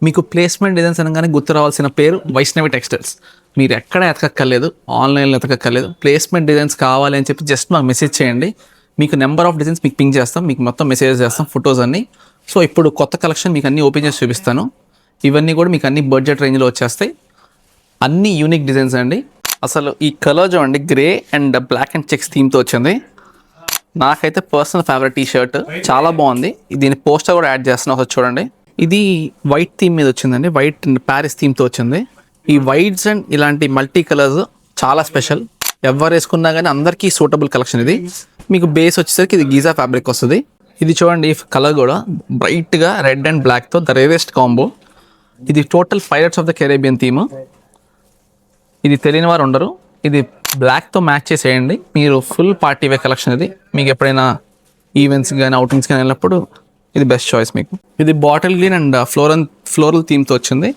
మీకు placement designs అనగానే గుర్తు రావాల్సిన పేరు వైష్ణవి టెక్స్టైల్స్. మీరు ఎక్కడ ఎతకక్కర్లేదు, ఆన్లైన్లో ఎతకక్కర్లేదు. ప్లేస్మెంట్ డిజైన్స్ కావాలి అని చెప్పి జస్ట్ మాకు మెసేజ్ చేయండి. మీకు నెంబర్ ఆఫ్ డిజైన్స్ మీకు పింక్ చేస్తాం, మీకు మొత్తం మెసేజ్ చేస్తాం, ఫొటోస్ అన్నీ. సో ఇప్పుడు కొత్త కలెక్షన్ మీకు అన్నీ ఓపెన్ చేసి చూపిస్తాను. ఇవన్నీ కూడా మీకు అన్ని బడ్జెట్ రేంజ్లో వచ్చేస్తాయి. అన్ని యూనిక్ డిజైన్స్ అండి. అసలు ఈ కలర్ చూడండి, grey and black and checks థీమ్తో వచ్చింది. నాకైతే పర్సనల్ ఫేవరెట్ టీ షర్ట్, చాలా బాగుంది. దీని పోస్టర్ కూడా యాడ్ చేస్తున్నా, ఒకసారి చూడండి. ఇది వైట్ థీమ్ మీద వచ్చిందండి, వైట్ అండ్ ప్యారిస్ థీమ్తో వచ్చింది. ఈ వైట్స్ అండ్ ఇలాంటి మల్టీ కలర్స్ చాలా స్పెషల్. ఎవరు వేసుకున్నా కానీ అందరికీ సూటబుల్ కలెక్షన్ ఇది. మీకు బేస్ వచ్చేసరికి ఇది గీజా ఫ్యాబ్రిక్ వస్తుంది. ఇది చూడండి, కలర్ కూడా బ్రైట్గా రెడ్ అండ్ బ్లాక్తో ద రేరెస్ట్ కాంబో. ఇది total pirates of the Caribbean theme. ఇది తెలియని వారు ఉండరు. ఇది బ్లాక్తో మ్యాచ్ చేసేయండి, మీరు ఫుల్ పార్టీ వే కలెక్షన్. ఇది మీకు ఎప్పుడైనా ఈవెంట్స్ కానీ అవుటింగ్స్ కానీ వెళ్ళినప్పుడు ఇది బెస్ట్ చాయిస్ మీకు. ఇది బాటిల్ గ్రీన్ అండ్ ఫ్లోరల్ థీమ్తో వచ్చింది.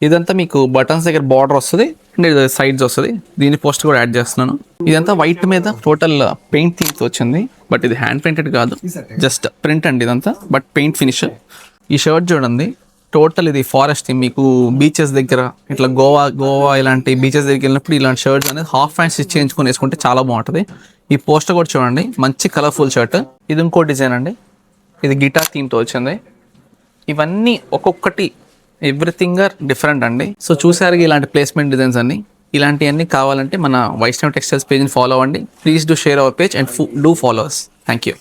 ఇదంతా మీకు బటన్స్ దగ్గర బార్డర్ వస్తుంది అండ్ ఇది సైడ్స్ వస్తుంది. దీని పోస్ట్ కూడా యాడ్ చేస్తున్నాను. ఇదంతా వైట్ మీద టోటల్ పెయింట్ థీమ్తో వచ్చింది, బట్ ఇది హ్యాండ్ పెయింటెడ్ కాదు, జస్ట్ ప్రింట్ అండి ఇదంతా, బట్ పెయింట్ ఫినిష్. ఈ షర్ట్ చూడండి, టోటల్ ఇది ఫారెస్ట్ థీమ్. మీకు బీచెస్ దగ్గర ఇట్లా గోవా ఇలాంటి బీచెస్ దగ్గరికి వెళ్ళినప్పుడు ఇలాంటి షర్ట్స్ అనేది హాఫ్ ప్యాంట్ స్టిచ్ చేయించుకొని వేసుకుంటే చాలా బాగుంటుంది. ఈ పోస్టర్ కూడా చూడండి, మంచి కలర్ఫుల్ షర్ట్. ఇది ఇంకో డిజైన్ అండి, ఇది గిటార్ థీమ్తో వచ్చింది. ఇవన్నీ ఒక్కొక్కటి ఎవ్రీథింగ్ ఆర్ డిఫరెంట్ అండి. సో చూసారు ఇలాంటి ప్లేస్మెంట్ డిజైన్స్ అన్ని. ఇలాంటివన్నీ కావాలంటే మన వైష్ణవి టెక్స్టైల్స్ పేజ్ని ఫాలో అవ్వండి. Please do share our page and do followers. Thank you.